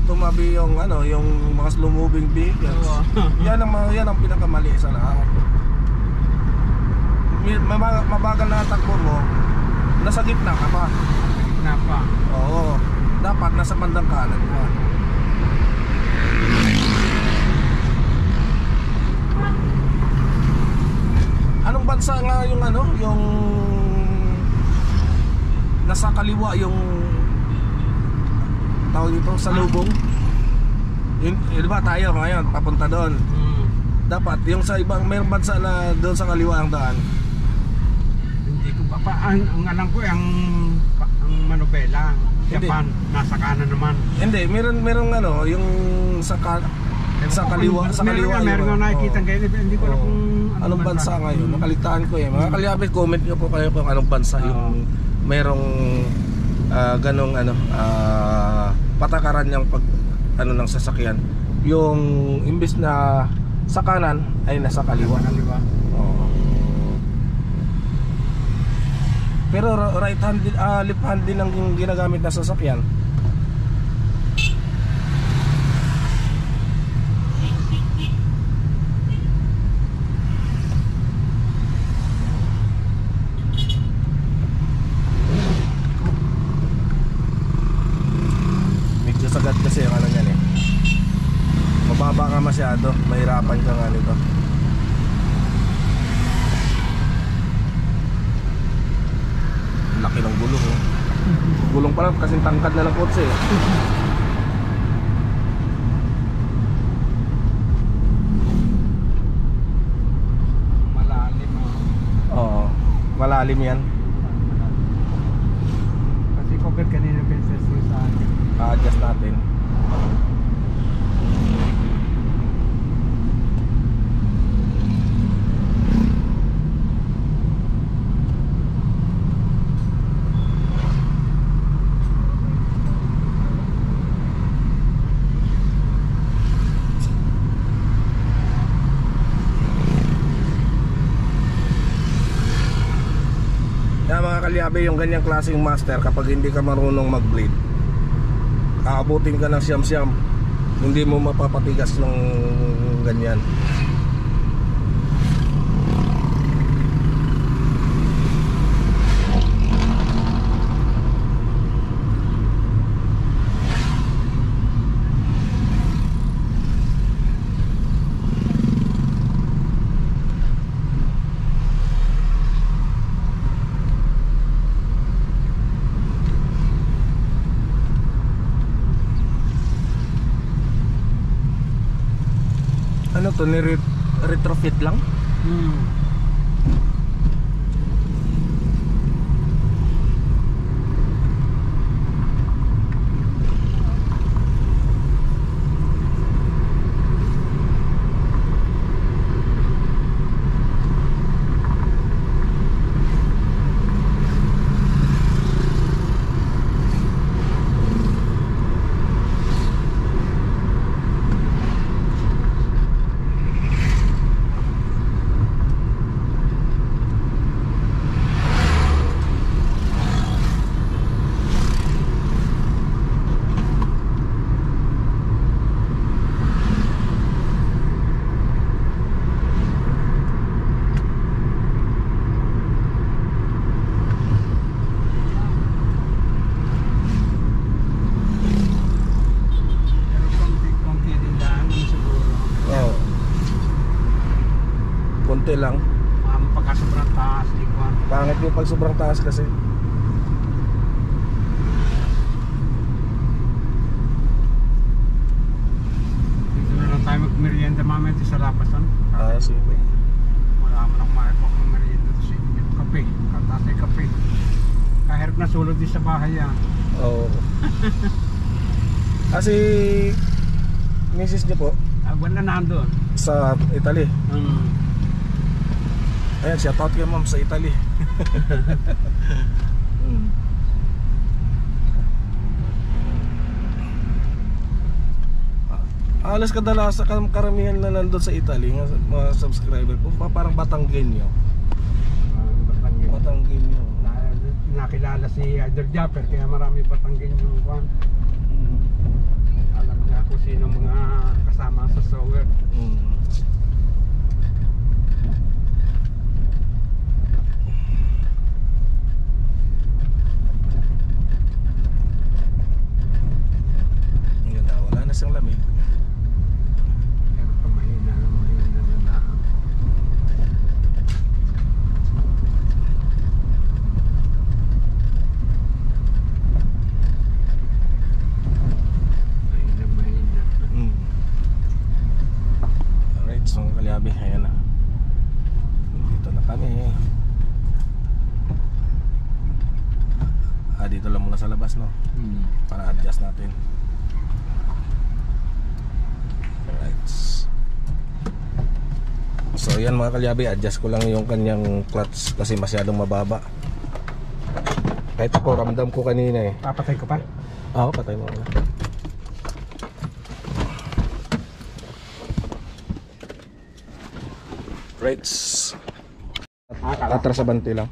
tumabi yung yung mga slow moving vehicles. Oo. yan ang pinakamali sa lahat. Mabagal na takbo mo, nasa gitna ka pa. Na pa. Oo. Dapat nasa bandang kanan ka. Anong bansa nga yung yung nasa kaliwa yung tawag dito sa lubong? Yun, di ba tayo ngayon papunta doon? Dapat yung sa ibang mayroong bansa na doon sa kaliwa ang daan. Hindi ko pa ang alam ko ang manobela. Hindi. Japan nasa kanan naman. Hindi, meron yung sa kaliwa, sa kaliwa. Meron nga nakikita Oo. ngayon, hindi ko alam kung Anong bansa ngayon? Nakalitaan ko eh. Mga kalyabit, comment nyo po kayo kung anong bansa yung merong ganong patakaran niyang pag ng sasakyan. Yung imbis na sa kanan ay nasa kaliwa. Kaliwa. Oo. Pero right hand din, left hand din ang ginagamit na sasakyan. Medyo sagad kasi yung yan eh. Mababa ka masyado, mahirapan ka nga nito. Laki ng gulong oh. Gulong pa lang kasing tangkad na ng kotse eh. Malalim Oo, malalim yan. Kasi cover kanina pencil sa akin. A-adjust natin. Yan mga kalyabe, yung ganyang klaseng master, kapag hindi ka marunong mag-blade, aabutin ka ng siyam-siyam, hindi mo mapapatigas ng ganyan. Ano to, retrofit lang? konti lang. Pagka sobrang taas, ikuan. Pangit yung pag sobrang taas kasi. Dito na lang tayo mag-merienda mamaya dito sa labasan. Sige. Wala man akong makipag ng merienda dito sa inyo. Kape, katatay kape. Kahirap na sulod din sa bahay yan. Oo. Kasi misis niyo po Wala na nandun. sa Italy. Ayan, shout out kay ma'am sa Italy. Alas kadalasan karamihan na nandun sa Italy mga subscriber ko parang Batanggenyo. Batanggenyo. Nakilala si Idol Japper kaya marami Batanggen yung kuhan. Alam niya kung sino mga kasama sa sower. Yan na, wala na siyang lamig. Pero mahina na lang. Mahina. Alright, so mga kalyabi, ayan na. Dito na kami. Dito lang muna sa labas, no? Para adjust natin. Alright. So yan mga kalyabi, adjust ko lang yung kanyang clutch kasi masyadong mababa. Kahit ako, ramdam ko kanina eh. Papatay ko pa? Oo, patay mo muna. Right. Atras sa bante lang.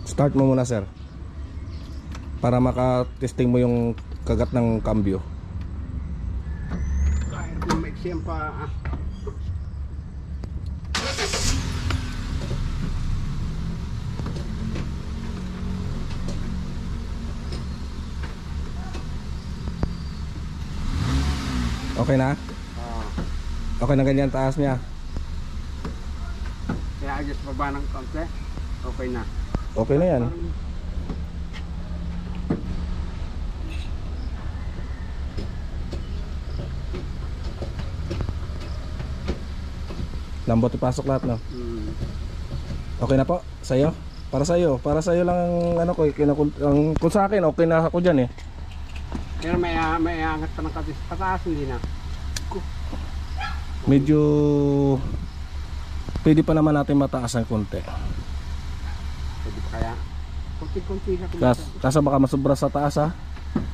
Start mo muna, sir. Para maka-testing mo yung kagat ng cambio. Kahit kung may eksem pa. Okay na? Okay na ganyan taas niya? Kaya adjust pa ba ng konti? Okay na. Okay na yan. Lambot ipasok lahat, no? Okay na po, sa'yo? Para sa'yo lang ang ano ko, kung sa akin okay na ako dyan eh. Pero may angat pa ng katis. Pataas hindi na. Medyo pwede pa naman natin mataasan konti. Pwede pa kaya? Kunti-kunti na kung Kaso baka masobra sa taas, ha?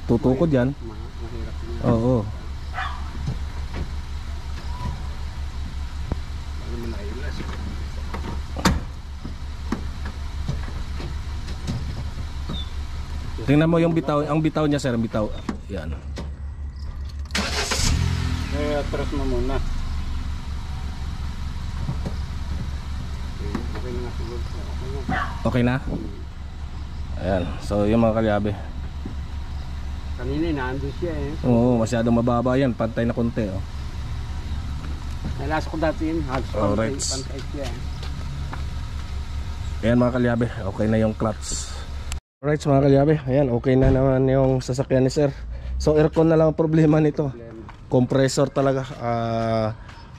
Tutukod yan. mahirap na. Oo. Ano mo na ilas? Tingnan mo yung bitaw, ang bitaw niya, sir, ang bitaw. Yan. Atras mo muna. Okay na siguro. Okay na? Ayan, so yung mga kalyabe. Kanina naandun siya eh. Oo, masyadong mababa yan, pantay na konti, oh. Nalas ko dati yun, halos Alright. pantay siya eh. Ayan mga kalyabe, okay na yung clutch. Alright mga kalyabe, ayan, okay na naman yung sasakyan ni sir. So aircon na lang ang problema nito. Compressor talaga.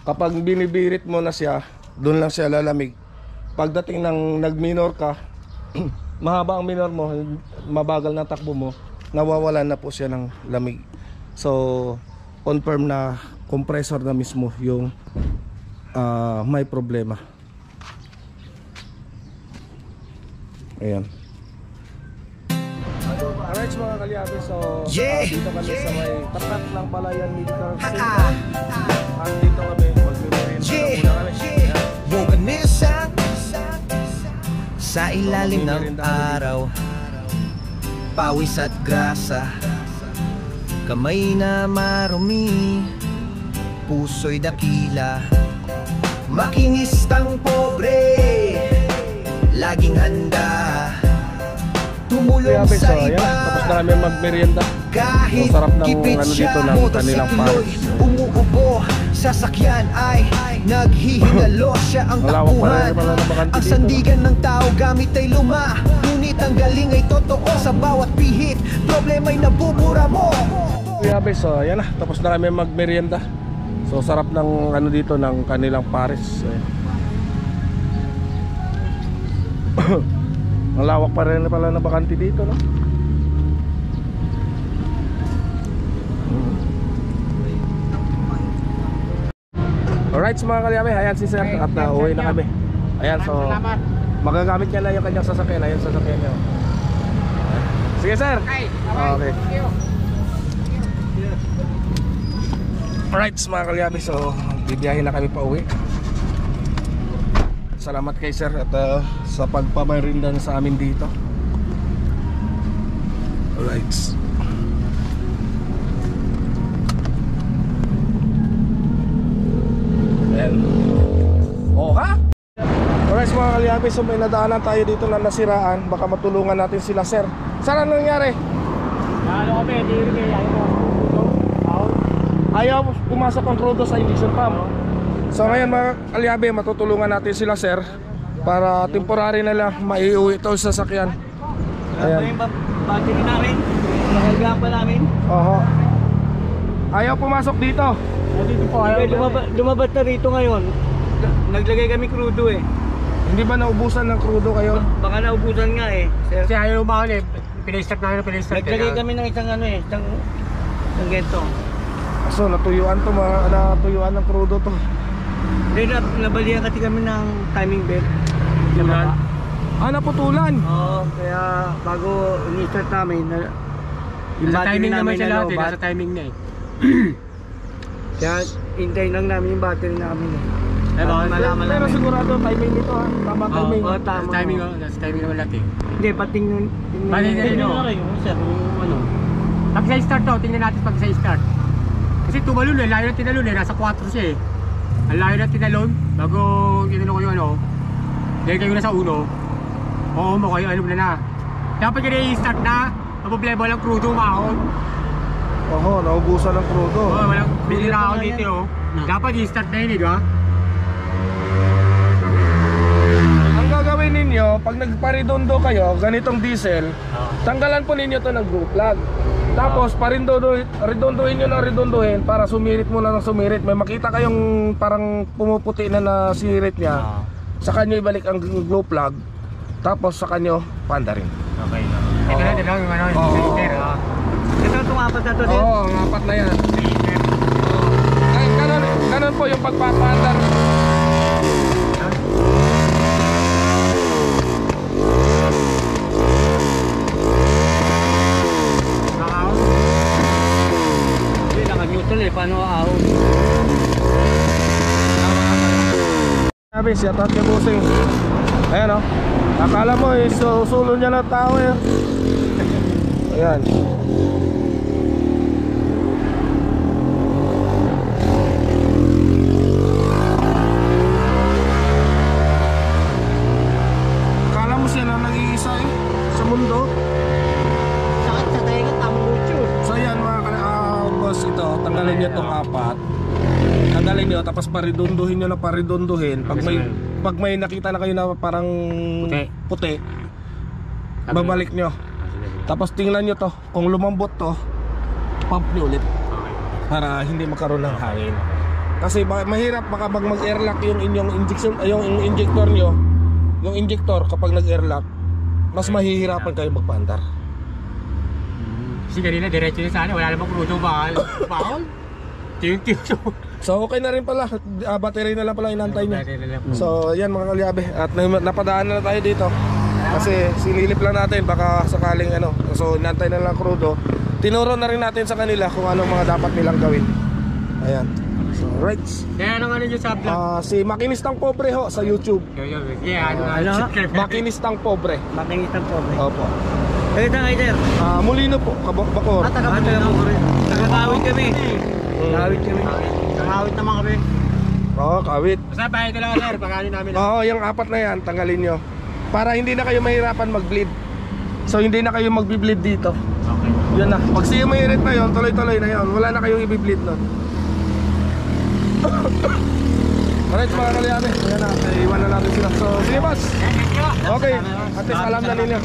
Kapag binibirit mo na siya, doon lang siya lalamig. Pagdating ng nag-minor ka, mahaba ang minor mo, mabagal na takbo mo, nawawalan na po siya ng lamig. So confirm na compressor na mismo yung may problema. Ayan. Alright mga kalyabe, so dito kami sa may tapat ng Balayan Medical Center. At dito kami magmimerienda na muna kami. Bukanisang sa ilalim ng araw, pawis at grasa, kamay na marumi, puso'y dakila, makingistang pobre, laging handa, tumulong Grabe, so sa ayan, iba. tapos na kami magmerienda. Kahit Ang sarap ng gipit ano siya, dito, ng kanilang motorsiklo'y Paris. umuubo. Sasakyan ay naghihingalo, siya ang Malawak pa rin takbuhan. pala ng bakante Ang dito. sandigan ng tao gamit ay luma. Ngunit ang galing ay totoo sa bawat pihit. Problema'y nabubura mo. Grabe, so ayan na, tapos na kami magmerienda. So sarap ng ano dito, ng kanilang Paris. Ayan. Ang lawak pa rin pala ng bakante dito, no? Alright, mga kalyabe, ayan si Sir at uwi na kami. Ayan, so magagamit niya na yung kanyang sasakyan. Ayan, sasakyan niya. Sige, Sir. Okay. Alright, mga kalyabe, so bibiyahin na kami pa uwi. Salamat kay Sir at sa pagpamerindan sa amin dito. Alright. Ayan. Oh, ha? Alright, mga kalyabe, so may nadaanan tayo dito na nasiraan. Baka matulungan natin sila, Sir. Saan ano nangyari? Ano kami, di rin kayo. Ayaw pumasok ang crudo sa injection pump. So ngayon, mga kalyabe, matutulungan natin sila, Sir, para temporary na lang maiuwi ito sa sasakyan. Ayan. Battery namin, nakalga pa namin. Oho. Ayaw pumasok dito. Dito po, lumabas na rito ngayon. Naglagay kami crudo eh. Hindi ba naubusan ng crudo kayo? Baka naubusan nga eh. Sir. Kasi ayaw umahon eh. Pinay-start namin, pinay-start. Naglagay kami ng isang ano eh, isang ganito. So natuyuan to, mga natuyuan ng crudo to. Then nabalihan kasi kami ng timing belt. Naman. Ah, naputulan. Oo, kaya bago ini-start namin, yung Nasa battery timing naman namin siya na lahat eh. lobat. Nasa timing na eh. Kaya hintayin lang namin yung battery namin eh. Eh, baka malaman Pero namin. sigurado timing nito, ha? Tama timing. Oo, tama. Nasa timing, nasa timing naman lahat eh. Hindi, pating nun. Bali na rin, oh. Sir, ano? Pag sa start to, tingnan natin pag sa start. Kasi tumalun eh, layo na tinalun eh, nasa 4 siya eh. Ang layo na tinalun, bago tinalun ko yung ano, dahil kayo na sa uno, oo mo kayo, ano na. Dapat yun i-start na, mapoblema walang crudo umahon. Oho, naubusan ng crudo. Oo, walang Bigyan bigla pa ako nga dito yan. oh. Dapat i-start na yun eh, di ba? Ang gagawin ninyo, pag nagparidondo kayo, ganitong diesel, tanggalan po ninyo to ng group plug. Tapos redondohin nyo na redondohin para sumirit muna ng sumirit. May makita kayong parang pumuputi na sirit niya. Sa kanyo ibalik ang glow plug. Tapos sa kanyo panda rin. Okay na. Ito na, ito lang yung ano, yung Oo. cylinder ha. Ito itong apat na to din. Oo, ang apat na yan. Ay, ganun po yung pagpapandar. Nakahon. Hindi, naka-neutral eh. Paano ahon? Sabi, siya at kay Busing. Ayan o. Akala mo sulo niya ng tao eh. Ayan. Akala mo siya lang nag-iisa eh sa mundo. Sakit sa tayo ka, tambucho. So ayan mga boss, ito tanggalin niyo tong apat. Tanggalin niyo tapos paridondohin niyo na paridondohin. Pag may nakita na kayo na parang puti, babalik niyo. Tapos tingnan niyo to, kung lumambot to, pump niyo ulit para hindi magkaroon ng hangin. Kasi mahirap baka mag-airlock yung inyong injection, yung injector niyo, yung injector kapag nag-airlock, mas mahihirapan kayo magpaandar. Kasi kanina, diretso na sana, wala namang crudo ba? Baon? Tiyong-tiyong. So okay na rin pala, battery na lang pala inantay niya. Battery na lang. So yan mga kalyabe, at napadaan na tayo dito. Kasi sinilip lang natin baka sakaling ano. So inantay na lang crudo. Tinuro na rin natin sa kanila kung anong mga dapat nilang gawin. Ayan. So right. Kaya anong ano nyo sa vlog? Si Makinistang Pobre ho sa YouTube. Yeah, Ano? Makinistang Pobre. Makingitan po. Opo. Kaya tayo, sir. Mulino po, Bakor. Taga mo rin. Taga-kawit kami. Kawit kami. Kawit naman kami. Oo, kawit. Basta bayad na lang sir, pagkain namin. Oo, yung apat na yan, tanggalin nyo. Para hindi na kayo mahirapan mag-bleed. So hindi na kayo magbi-bleed dito. Okay. Yun na. Pag semi-arid na yun, tuloy-tuloy na yun. Wala na kayong i-bleed nun. Alright mga kalyabe, ayan na, iwan na natin sila. So sige boss. Okay, at least alam na ninyo.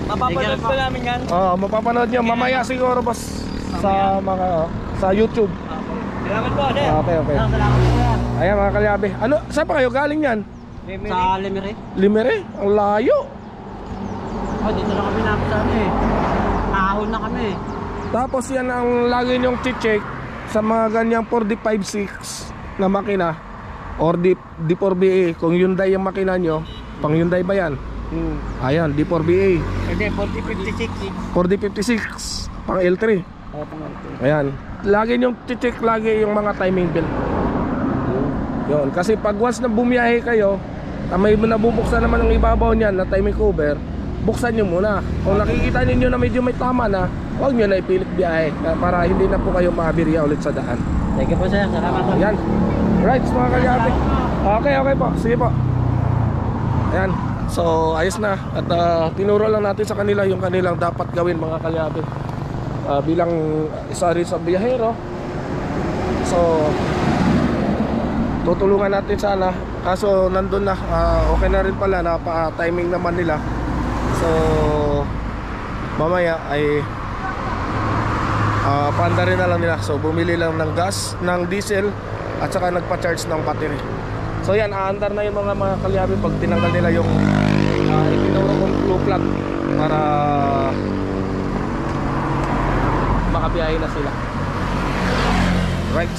Mapapanood pa namin yan. Mapapanood nyo mamaya siguro boss sa mga sa YouTube. Salamat po, sir. Okay. Salamat po, sir. Ayan mga kalyabe. Ano, saan pa kayo galing yan? Sa Limere. Limere? Ang layo. Oh, dito na kami namin sa eh. Ahon na kami. Tapos yan ang lagi nyong check sa mga ganyang 4D56 na makina or D4BA. Kung Hyundai yung makina nyo, pang Hyundai ba yan? Ayan, D4BA. Hindi, 4056. 4D56 pang L3. Ayan, lagi nyong check lagi yung mga timing belt. Yun, kasi pag once na bumiyahe kayo, may nabubuksan naman ng ibabaw niyan na timing cover, buksan nyo muna. Kung nakikita ninyo na medyo may tama na, huwag nyo na ipilit biyahe para hindi na po kayo maabirya ulit sa daan. Thank you po, sir. Salamat po. Ayan. Right, mga kalyabe. Okay po. Sige po. Ayan. So, ayos na. At tinuro lang natin sa kanila yung kanilang dapat gawin mga kalyabe. Bilang isa rin sa biyahero. So, tutulungan natin sana. Kaso nandun na. Okay na rin pala. Timing naman nila. So, mamaya ay paanda rin na lang nila. So bumili lang ng gas, ng diesel, at saka nagpa-charge ng battery. So yan, aandar na yung mga kalyabe pag tinanggal nila yung itinuro kong blue plug para makabiyahe na sila. Right.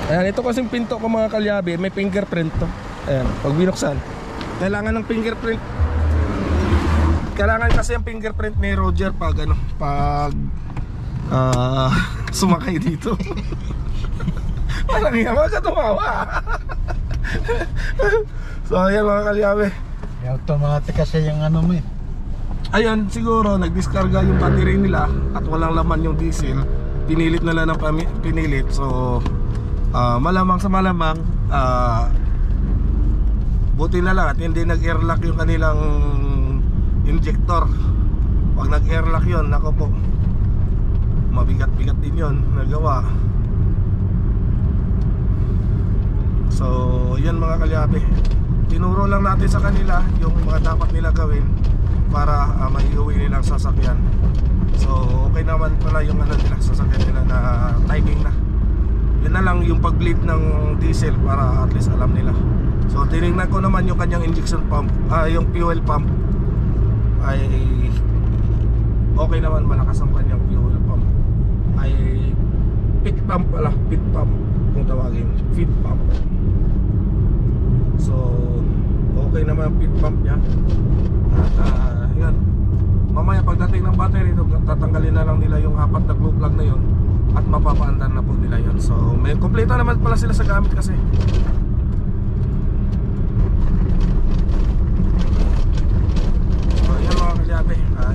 Ayan, ito kasing pinto ko mga kalyabe, may fingerprint to. Ayan, pag binuksan, kailangan ng fingerprint. Kailangan kasi ang fingerprint ni Roger pag sumakay dito. Parang yaman ka tumawa. So ayan mga kalyabe, Automatic kasi yung ano mo eh. ayan, siguro nagdiskarga yung battery nila at walang laman yung diesel. Pinilit na lang ng pinilit. So malamang sa malamang buti na lang at hindi nag-airlock yung kanilang injector. Pag nag-airlock yun, nako po, mabigat-bigat din yun nagawa. So yan mga kalyabe, tinuro lang natin sa kanila yung mga dapat nila gawin para maiuwi nilang sasakyan. So okay naman pala yung nila, sasakyan nila na timing na. Yun na lang yung pag-bleed ng diesel para at least alam nila. So tinignan ko naman yung kanyang injection pump, yung fuel pump ay okay naman, malakas ang kanyang fuel pump. Ay pit pump pala, pit pump kung tawagin, feed pump. So okay naman ang pit pump niya. At yan, mamaya pagdating ng battery, tatanggalin na lang nila yung 4 na glue plug na yun at mapapaandar na po nila yun. So may kompleto naman pala sila sa gamit kasi.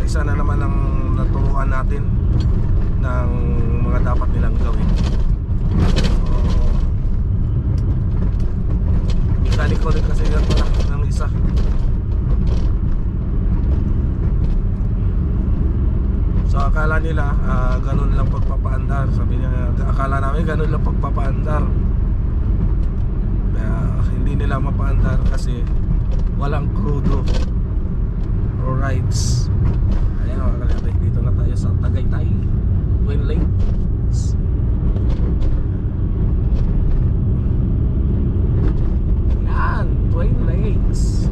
Isa na naman ang naturuan natin ng mga dapat nilang gawin. So mechanical din kasi yan pala ng isa. So akala nila ganun lang pagpapaandar. Sabi niya, akala namin ganun lang pagpapaandar. Hindi nila mapaandar kasi walang crudo or rides. Ayan mga kalyabe, dito na tayo sa Tagaytay Twin Lakes. Yan, Twin Lakes.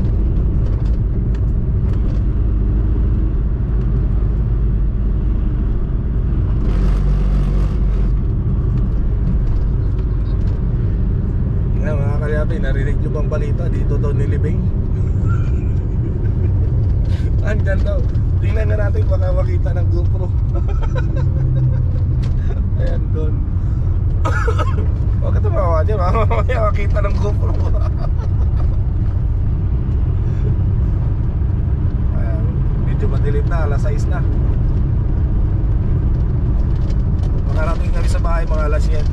Yan mga kalyabe, narinig nyo bang balita dito daw nilibing? Andyan daw. Tingnan na natin baka makita ng GoPro. Ayan doon. Huwag ka tumawa dyan, mamaya makita ng GoPro. Ayan, medyo madilim na, alas 6 na. Makarating kami sa bahay mga alas 7.